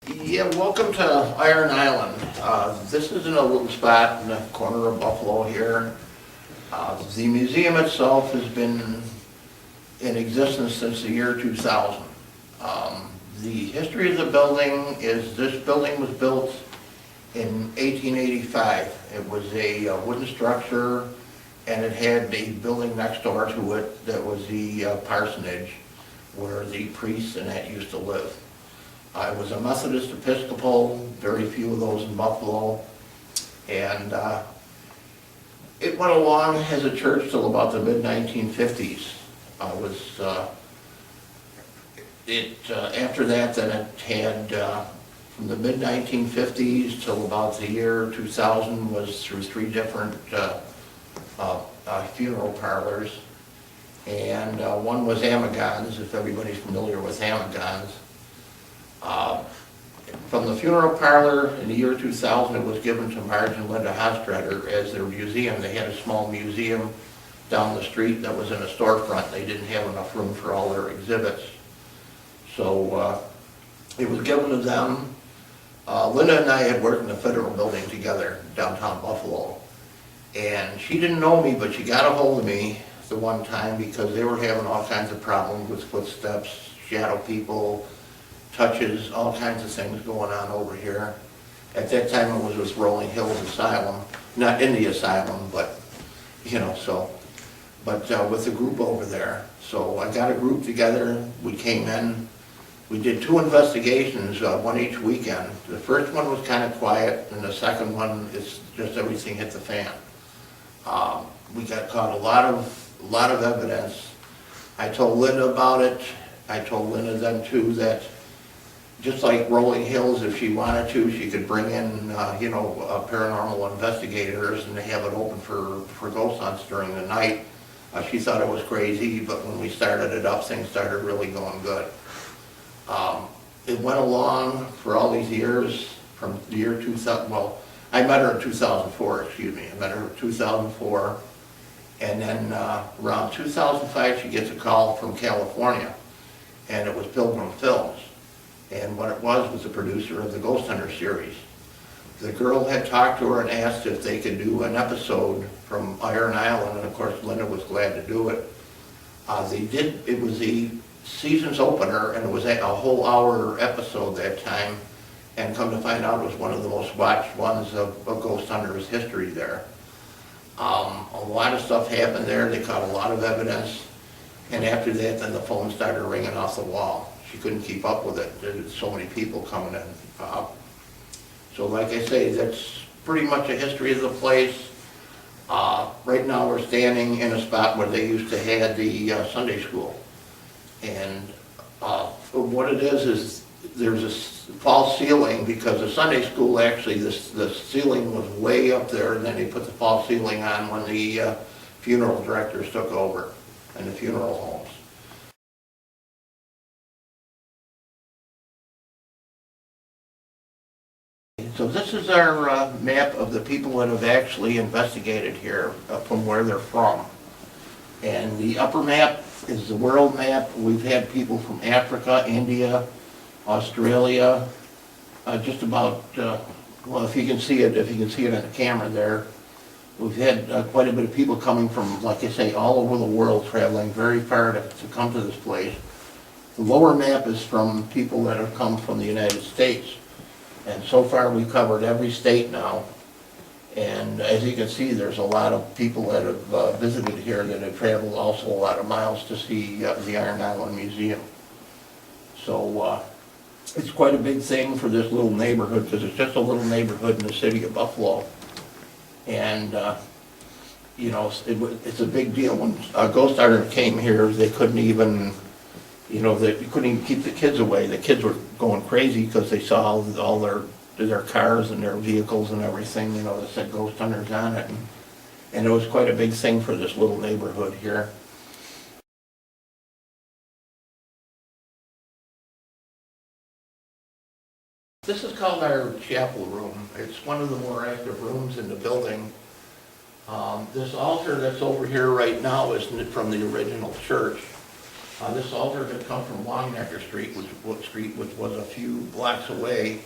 Yeah, welcome to Iron Island. This is in a little spot in the corner of Buffalo here. The museum itself has been in existence since the year 2000. The history of the building is this building was built in 1885. It was a wooden structure, and it had a building next door to it that was the parsonage where the priests and that used to live. It was a Methodist Episcopal, very few of those in Buffalo, and it went along as a church till about the mid-1950s. After that, then it had, from the mid-1950s till about the year 2000, was through three different funeral parlors, and one was Amagon's, if everybody's familiar with Amagon's. From the funeral parlor in the year 2000, it was given to Marge and Linda Hostrader as their museum. They had a small museum down the street that was in a storefront. They didn't have enough room for all their exhibits. So it was given to them. Linda and I had worked in the federal building together, downtown Buffalo. And she didn't know me, but she got a hold of me the one time because they were having all kinds of problems with footsteps, shadow people, touches, all kinds of things going on over here. At that time it was with Rolling Hills Asylum, not in the asylum, but, with the group over there. So I got a group together, we came in, we did two investigations, one each weekend. The first one was kind of quiet, and the second one is just everything hit the fan. We got caught a lot of evidence. I told Linda about it. I told Linda then too that just like Rolling Hills, if she wanted to, she could bring in, paranormal investigators and have it open for ghost hunts during the night. She thought it was crazy, but when we started it up, things started really going good. It went along for all these years, from the year 2000, well, I met her in 2004, excuse me. I met her in 2004, and then around 2005, she gets a call from California, and it was Pilgrim Films. And what it was the producer of the Ghost Hunter series. The girl had talked to her and asked if they could do an episode from Iron Island, and of course Linda was glad to do it. They did, it was the season's opener, and it was a whole hour episode that time, and come to find out it was one of the most watched ones of Ghost Hunter's history there. A lot of stuff happened there, they caught a lot of evidence, and after that then the phone started ringing off the wall. She couldn't keep up with it. There were so many people coming in. So like I say, that's pretty much a history of the place. Right now we're standing in a spot where they used to have the Sunday school. And what it is there's a false ceiling because the Sunday school actually, the ceiling was way up there, and then they put the false ceiling on when the funeral directors took over and the funeral homes. So this is our map of the people that have actually investigated here from where they're from. And the upper map is the world map. We've had people from Africa, India, Australia, just about, well, if you can see it on the camera there. We've had quite a bit of people coming from, like I say, all over the world, traveling very far to come to this place. The lower map is from people that have come from the United States. And so far we've covered every state now. And as you can see, there's a lot of people that have visited here that have traveled also a lot of miles to see the Iron Island Museum. So it's quite a big thing for this little neighborhood, because it's just a little neighborhood in the city of Buffalo. And it's a big deal. When Ghost Hunter came here, they couldn't even, they couldn't even keep the kids away. The kids were going crazy because they saw all their cars and their vehicles and everything, that said Ghost Hunters on it. And it was quite a big thing for this little neighborhood here. This is called our chapel room. It's one of the more active rooms in the building. This altar that's over here right now is from the original church. This altar had come from Longnecker Street, which was a few blocks away.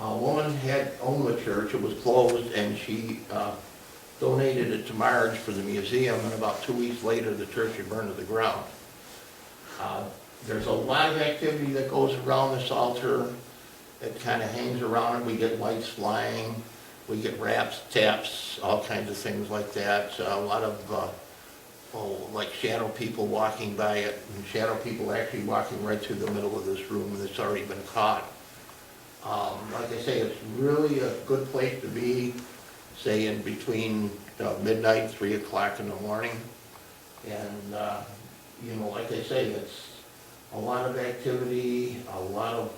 A woman had owned the church, it was closed, and she donated it to Marge for the museum, and about 2 weeks later, the church had burned to the ground. There's a lot of activity that goes around this altar. It kind of hangs around it. We get lights flying, we get raps, taps, all kinds of things like that. A lot of like shadow people walking by it, and shadow people actually walking right through the middle of this room that's already been caught. Like I say, it's really a good place to be, say in between midnight, 3 o'clock in the morning. And, you know, like I say, it's a lot of activity, a lot of,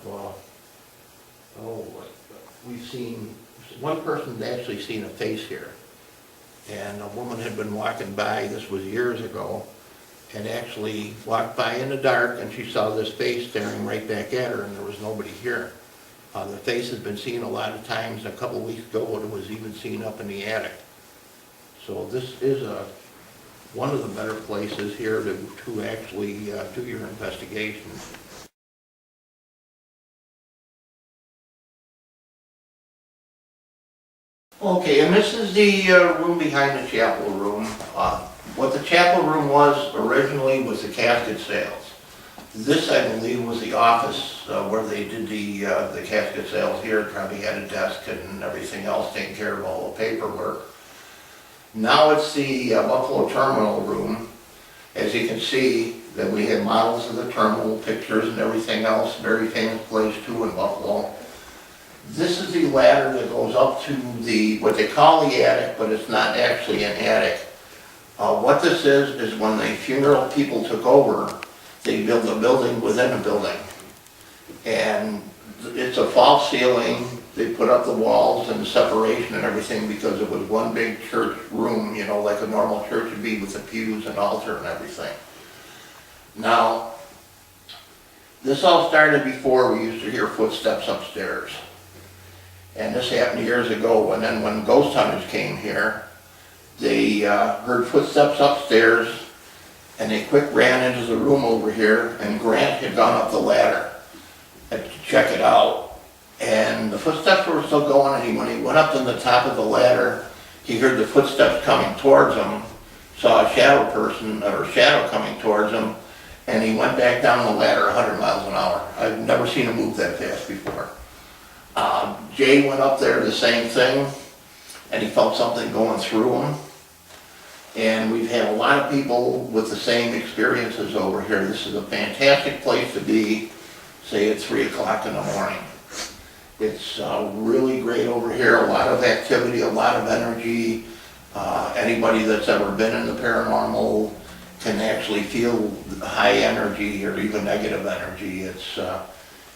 we've seen, one person's actually seen a face here. And a woman had been walking by, this was years ago, and actually walked by in the dark, and she saw this face staring right back at her, and there was nobody here. The face has been seen a lot of times. A couple of weeks ago, it was even seen up in the attic. So this is one of the better places here to actually do your investigation. Okay, and this is the room behind the chapel room. What the chapel room was originally was the casket sales. This, I believe, was the office where they did the casket sales here. It probably had a desk and everything else, taking care of all the paperwork. Now it's the Buffalo Terminal room. As you can see, that we have models of the terminal, pictures and everything else. Very famous place too in Buffalo. This is the ladder that goes up to what they call the attic, but it's not actually an attic. What this is when the funeral people took over, they built a building within a building. And it's a false ceiling. They put up the walls and the separation and everything because it was one big church room, you know, like a normal church would be with the pews and altar and everything. Now, this all started before we used to hear footsteps upstairs. And this happened years ago, and then when ghost hunters came here, they heard footsteps upstairs, and they quick ran into the room over here, and Grant had gone up the ladder to check it out. And the footsteps were still going, and when he went up to the top of the ladder, he heard the footsteps coming towards him, saw a shadow person, or a shadow coming towards him, and he went back down the ladder 100 miles an hour. I've never seen him move that fast before. Jay went up there, the same thing, and he felt something going through him. And we've had a lot of people with the same experiences over here. This is a fantastic place to be, say at 3 o'clock in the morning. It's really great over here, a lot of activity, a lot of energy. Anybody that's ever been in the paranormal can actually feel high energy or even negative energy.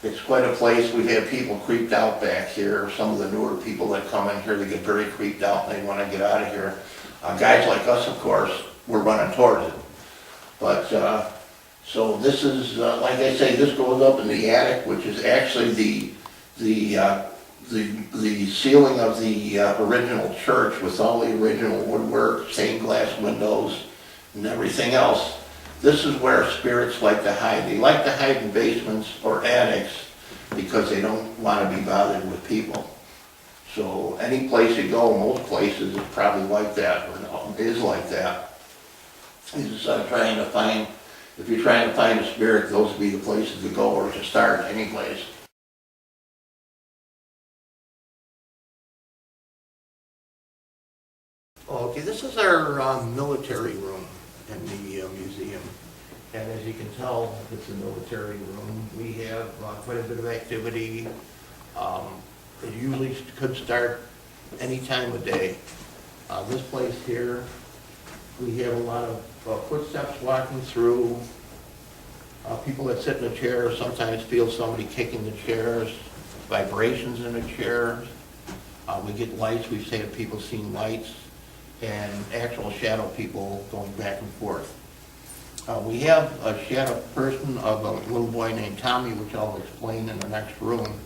It's quite a place. We've had people creeped out back here. Some of the newer people that come in here, they get very creeped out and they want to get out of here. Guys like us, of course, we're running towards it. But, so this is, like I say, this goes up in the attic, which is actually the ceiling of the original church with all the original woodwork, stained glass windows, and everything else. This is where spirits like to hide. They like to hide in basements or attics because they don't want to be bothered with people. So any place you go, most places is probably like that, or is like that. Is trying to find, if you're trying to find a spirit, those would be the places to go or to start anyways. Okay, this is our military room in the museum. And as you can tell, it's a military room. We have quite a bit of activity. It usually could start any time of day. This place here, we have a lot of footsteps walking through. People that sit in the chairs sometimes feel somebody kicking the chairs, vibrations in the chairs. We get lights, we've seen people seeing lights, and actual shadow people going back and forth. We have a shadow person of a little boy named Tommy, which I'll explain in the next room.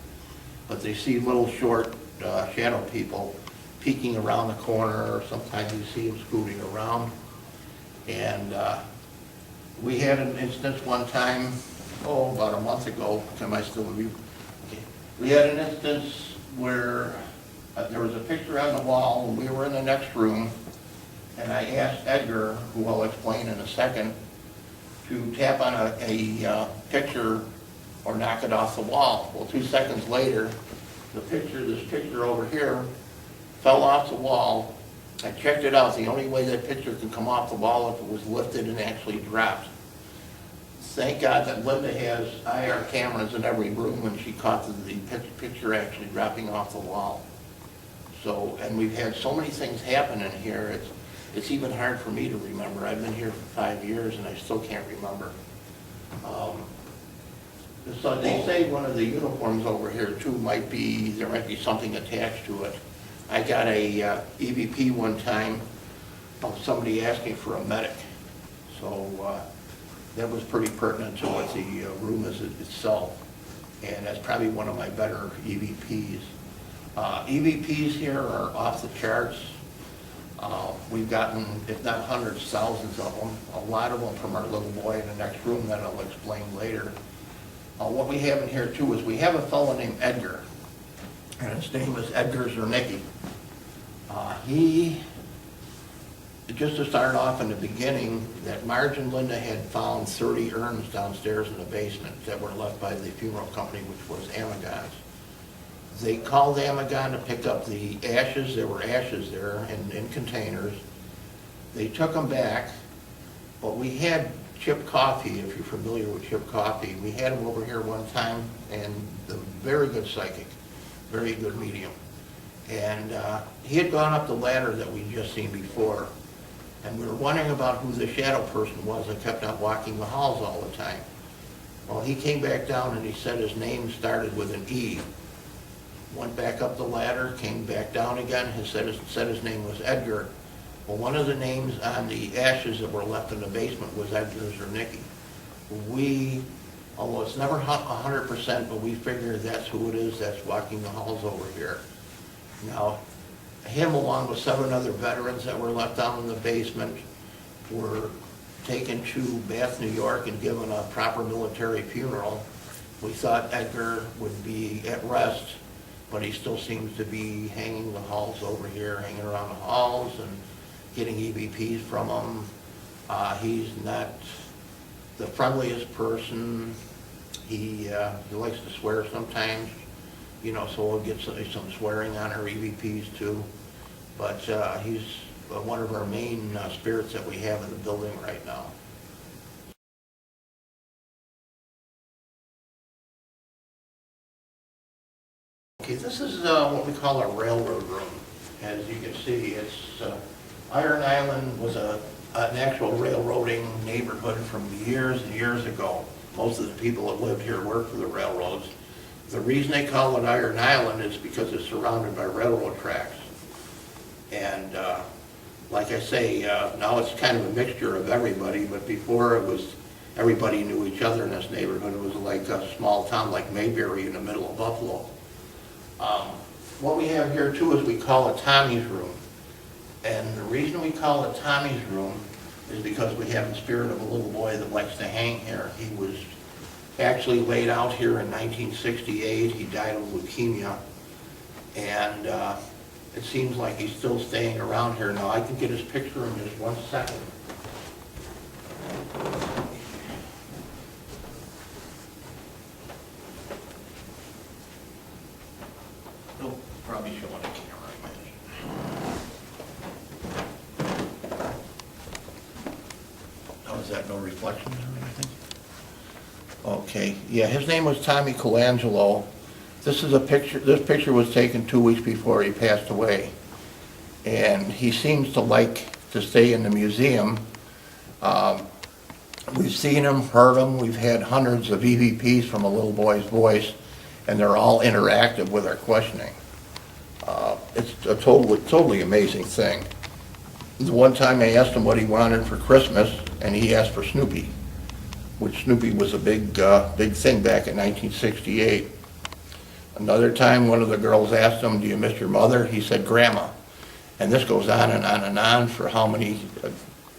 But they see little short shadow people peeking around the corner, or sometimes you see them scooting around. And We had an instance one time, about a month ago, am I still with you? Okay. We had an instance where there was a picture on the wall, and we were in the next room, and I asked Edgar, who I'll explain in a second, to tap on a picture or knock it off the wall. Well, 2 seconds later, this picture over here, fell off the wall. I checked it out. The only way that picture can come off the wall if it was lifted and actually dropped. Thank God that Linda has IR cameras in every room, and she caught the picture actually dropping off the wall. So, and we've had so many things happen in here, it's even hard for me to remember. I've been here for 5 years and I still can't remember. So they say one of the uniforms over here too there might be something attached to it. I got a EVP one time of somebody asking for a medic. So that was pretty pertinent to what the room is itself. And that's probably one of my better EVPs. EVPs here are off the charts. We've gotten, if not hundreds, thousands of them. A lot of them from our little boy in the next room that I'll explain later. What we have in here too is we have a fellow named Edgar, and his name is Edgar Zernicki. Just to start off in the beginning, that Marge and Linda had found 30 urns downstairs in the basement that were left by the funeral company, which was Amagon's. They called Amagon to pick up the ashes. There were ashes there in containers. They took them back, but we had Chip Coffee, if you're familiar with Chip Coffee. We had him over here one time, and a very good psychic, very good medium. And he had gone up the ladder that we'd just seen before, and we were wondering about who the shadow person was that kept on walking the halls all the time. Well, he came back down and he said his name started with an E. Went back up the ladder, came back down again, said his name was Edgar. Well, one of the names on the ashes that were left in the basement was Edgar Zernicki. Although it's never 100%, but we figure that's who it is that's walking the halls over here. Now, him along with 7 other veterans that were left down in the basement were taken to Bath, New York and given a proper military funeral. We thought Edgar would be at rest, but he still seems to be hanging the halls over here, hanging around the halls and getting EVPs from them. He's not the friendliest person. He likes to swear sometimes, so we'll get some swearing on our EVPs too. But he's one of our main spirits that we have in the building right now. Okay, this is what we call our railroad room. As you can see, it's Iron Island was an actual railroading neighborhood from years and years ago. Most of the people that lived here worked for the railroads. The reason they call it Iron Island is because it's surrounded by railroad tracks. And like I say, now it's kind of a mixture of everybody, but before it was everybody knew each other in this neighborhood. It was like a small town like Mayberry in the middle of Buffalo. What we have here too is we call it Tommy's room. And the reason we call it Tommy's room is because we have the spirit of a little boy that likes to hang here. He was actually laid out here in 1968. He died of leukemia. And it seems like he's still staying around here. Now I can get his picture in just 1 second. Nope, probably showing a camera. Oh, is that no reflection or anything? Okay, yeah, his name was Tommy Colangelo. This is a picture. This picture was taken 2 weeks before he passed away, and he seems to like to stay in the museum. We've seen him, heard him. We've had hundreds of EVPs from a little boy's voice, and they're all interactive with our questioning. It's a totally amazing thing. The one time I asked him what he wanted for Christmas, and he asked for Snoopy, which Snoopy was a big thing back in 1968. Another time, one of the girls asked him, "Do you miss your mother?" He said, "Grandma." And this goes on and on and on for how many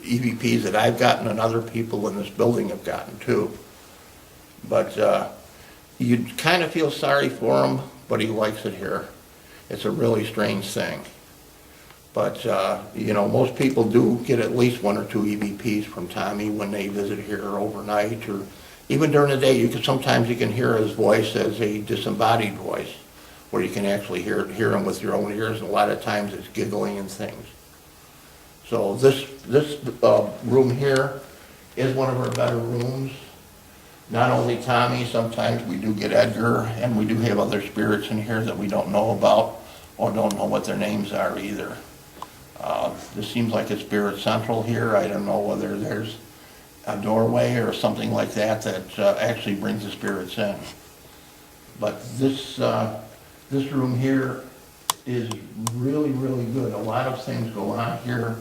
EVPs that I've gotten and other people in this building have gotten too. But you kind of feel sorry for him, but he likes it here. It's a really strange thing. But, you know, most people do get at least 1 or 2 EVPs from Tommy when they visit here overnight, or even during the day. Sometimes you can hear his voice as a disembodied voice, where you can actually hear him with your own ears, and a lot of times it's giggling and things. So this room here is one of our better rooms. Not only Tommy, sometimes we do get Edgar, and we do have other spirits in here that we don't know about or don't know what their names are either. This seems like a spirit central here. I don't know whether there's a doorway or something like that actually brings the spirits in. But this room here is really, really good. A lot of things go on here.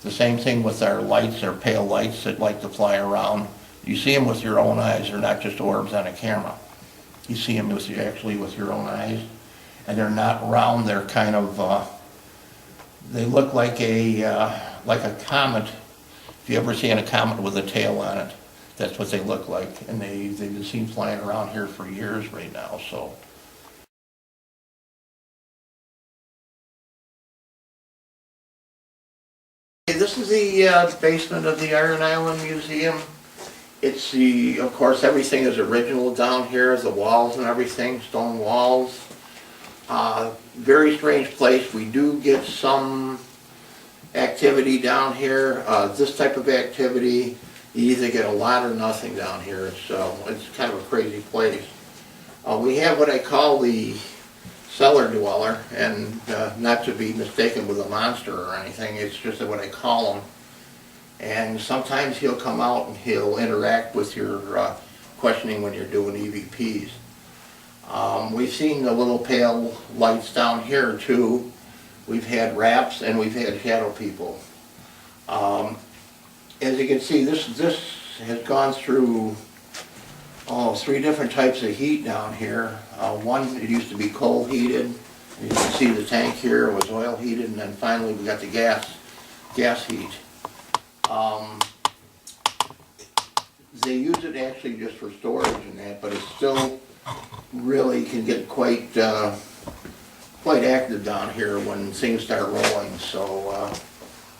The same thing with our lights, our pale lights that like to fly around. You see them with your own eyes. They're not just orbs on a camera. You see them actually with your own eyes. And they're not round. They're kind of, they look like a comet. If you ever seen a comet with a tail on it, that's what they look like. And they've been seen flying around here for years right now. So. This is the basement of the Iron Island Museum. It's of course, everything is original down here, the walls and everything, stone walls. Very strange place. We do get some activity down here. This type of activity, you either get a lot or nothing down here. It's kind of a crazy place. We have what I call the cellar dweller, and not to be mistaken with a monster or anything, it's just what I call him. And sometimes he'll come out and he'll interact with your questioning when you're doing EVPs. We've seen the little pale lights down here too. We've had raps and we've had shadow people. As you can see, this has gone through 3 different types of heat down here. One, it used to be coal heated. You can see the tank here was oil heated, and then finally we got the gas heat. They use it actually just for storage and that, but it still really can get quite active down here when things start rolling. So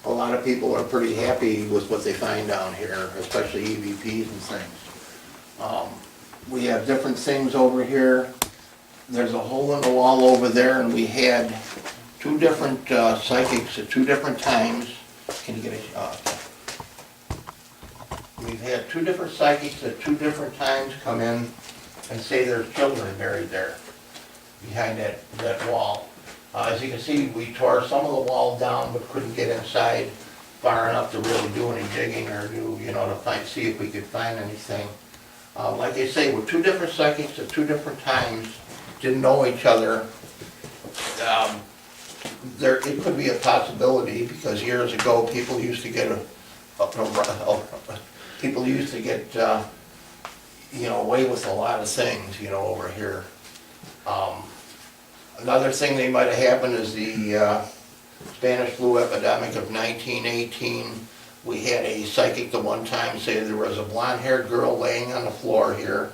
a lot of people are pretty happy with what they find down here, especially EVPs and things. We have different things over here. There's a hole in the wall over there, and we had 2 different psychics at 2 different times. Can you get a We've had 2 different psychics at 2 different times come in and say there's children buried there behind that wall. As you can see, we tore some of the wall down but couldn't get inside far enough to really do any digging or see if we could find anything. Like I say, with 2 different psychics at 2 different times, didn't know each other. It could be a possibility, because years ago people used to get away with a lot of things, over here. Another thing that might have happened is the Spanish flu epidemic of 1918. We had a psychic the one time say there was a blonde-haired girl laying on the floor here,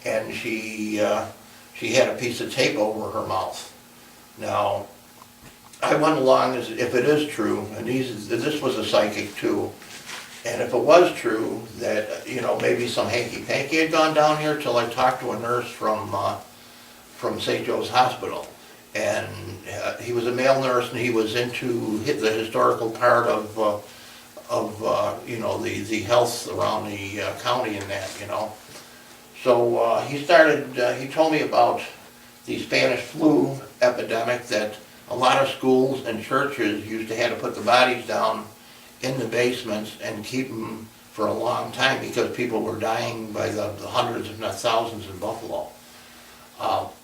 and she had a piece of tape over her mouth. Now, I went along as if it is true, and this was a psychic too, and if it was true that maybe some hanky-panky had gone down here, till I talked to a nurse from St. Joe's Hospital, and he was a male nurse, and he was into the historical part of the health around the county and that, So he told me about the Spanish flu epidemic, that a lot of schools and churches used to have to put the bodies down in the basements and keep them for a long time, because people were dying by the hundreds, if not thousands, in Buffalo.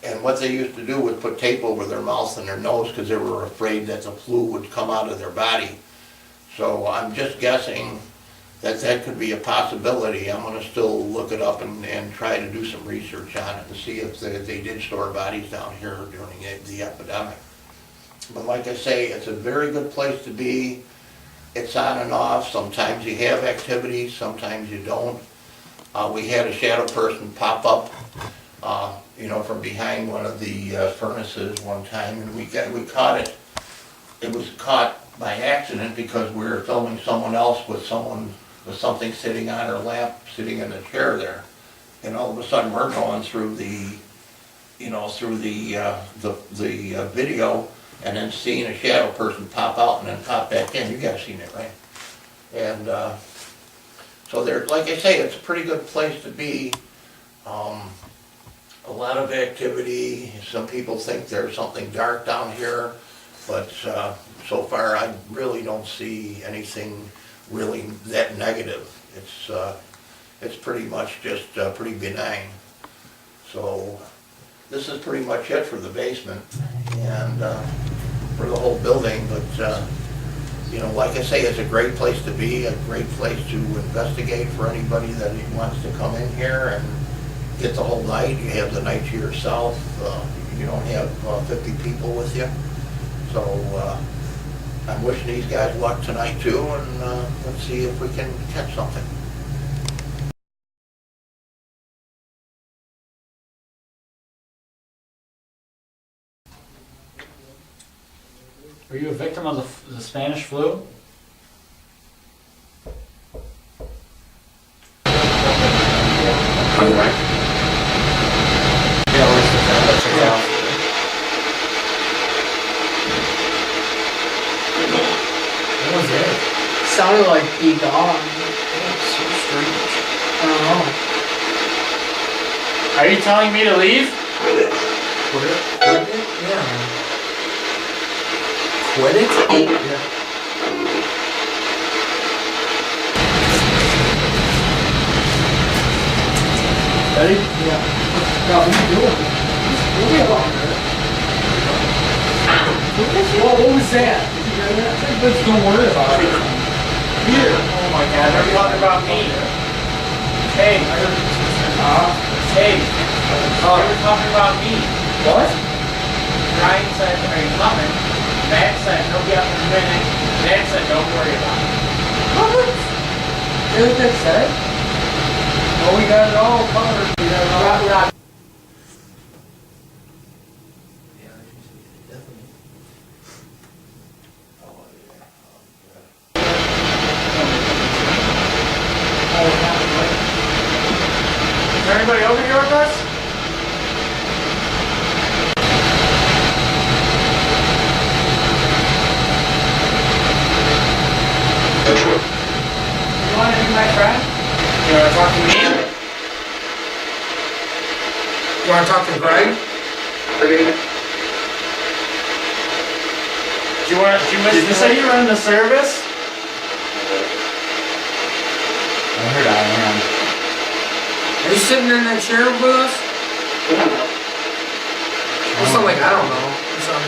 And what they used to do was put tape over their mouth and their nose, because they were afraid that the flu would come out of their body. So I'm just guessing that could be a possibility. I'm going to still look it up and try to do some research on it and see if they did store bodies down here during the epidemic. But like I say, it's a very good place to be. it's on and off. Sometimes you have activity, sometimes you don't. We had a shadow person pop up, from behind one of the furnaces one time, and we caught it. It was caught by accident because we were filming someone else with something sitting on her lap, sitting in the chair there. And all of a sudden, we're going through the video, and then seeing a shadow person pop out and then pop back in. You guys seen it, right? And so there, like I say, it's a pretty good place to be. A lot of activity. Some people think there's something dark down here, but so far I really don't see anything really that negative. It's pretty much just pretty benign. So this is pretty much it for the basement and for the whole building. But like I say, it's a great place to be, a great place to investigate for anybody that wants to come in here and get the whole night. You have the night to yourself. You don't have 50 people with you. So I'm wishing these guys luck tonight too, and let's see if we can catch something. Were you a victim of the Spanish flu? What was it? Sounded like Be Gone. It's so strange. I don't know. Are you telling me to leave? Quit it? Yeah. Quit it? Yeah. Ready? Yeah. No, what are you doing? Leave me alone. What was that? Did you hear that? Just don't worry about it. Here. Oh my God, they're talking about me. Hey. Hey. Oh, they're talking about me. What? Ryan said, are you coming? Matt said, he'll be up in a minute. Matt said, don't worry about it. What? You know what that said? Oh, we got it all covered. We got it all. Is there anybody over here with us? You want to be my friend? You want to talk to me? You want to talk to Greg? Did you say you were in the service? I heard I am. Are you sitting in that chair with us? You sound like, I don't know. You sound...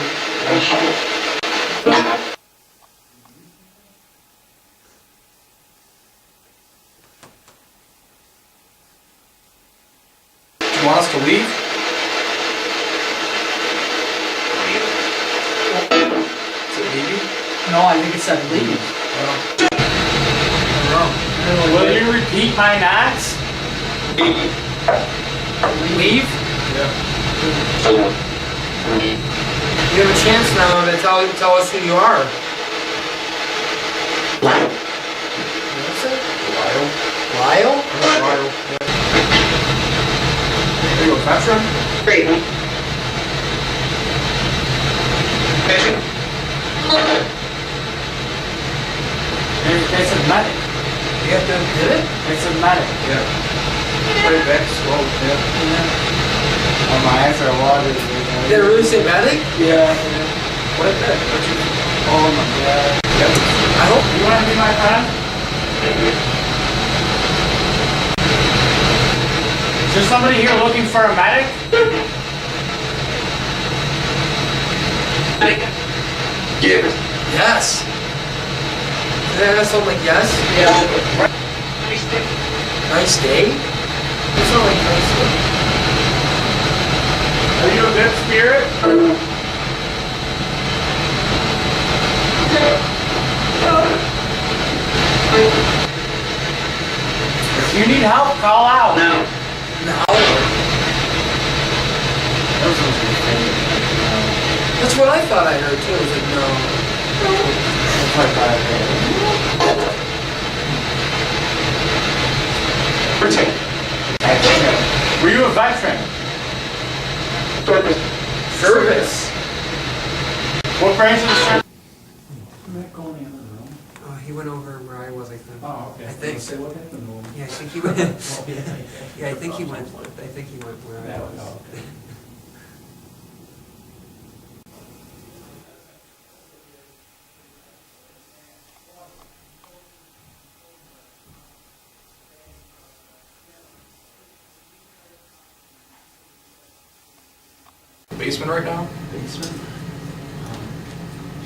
Do you want us to leave? Is it leave? No, I think it said leave. I don't know. Will you repeat my knocks? Leave? Yeah. You have a chance now to tell us who you are. What's it? Lyle. Lyle? Lyle. Are you a veteran? Great. They said medic. You have to did it? They said medic. Yeah. Pretty back slow. Yeah. On my answer, a lot of Did it really say medic? Yeah. What is that? Oh my God. Yep. I hope. You want to be my friend? Is there somebody here looking for a medic? Yes. Did that sound like yes? Yeah. Nice day? It sounded like nice day. Are you a good spirit? If you need help, call out. No. That's what I thought I heard too. I was like, no. That's what I thought I heard. Were you a veteran? Service. What branch of the service? He went over where I was, I think. Oh, okay. I think. Say what happened to him? Yeah, I think he went. Yeah, I think he went. I think he went where I was. Oh, okay. Basement right now? Basement.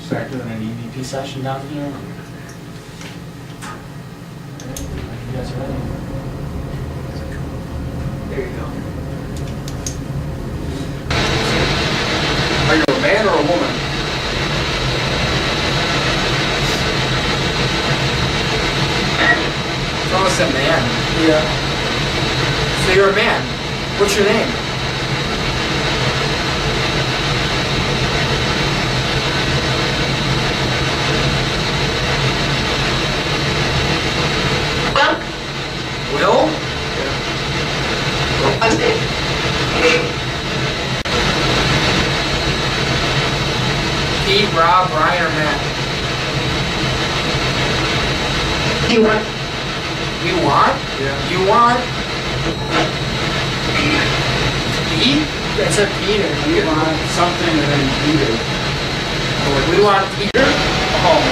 Start doing an EVP session down here. You guys ready? There you go. Are you a man or a woman? It's almost a man. Yeah. So you're a man. What's your name? Will? Pete, Rob, Brian, or Matt? You want? You want? Yeah. You want? Pete? It's a Peter. We want something and then Peter. We want Peter? Oh.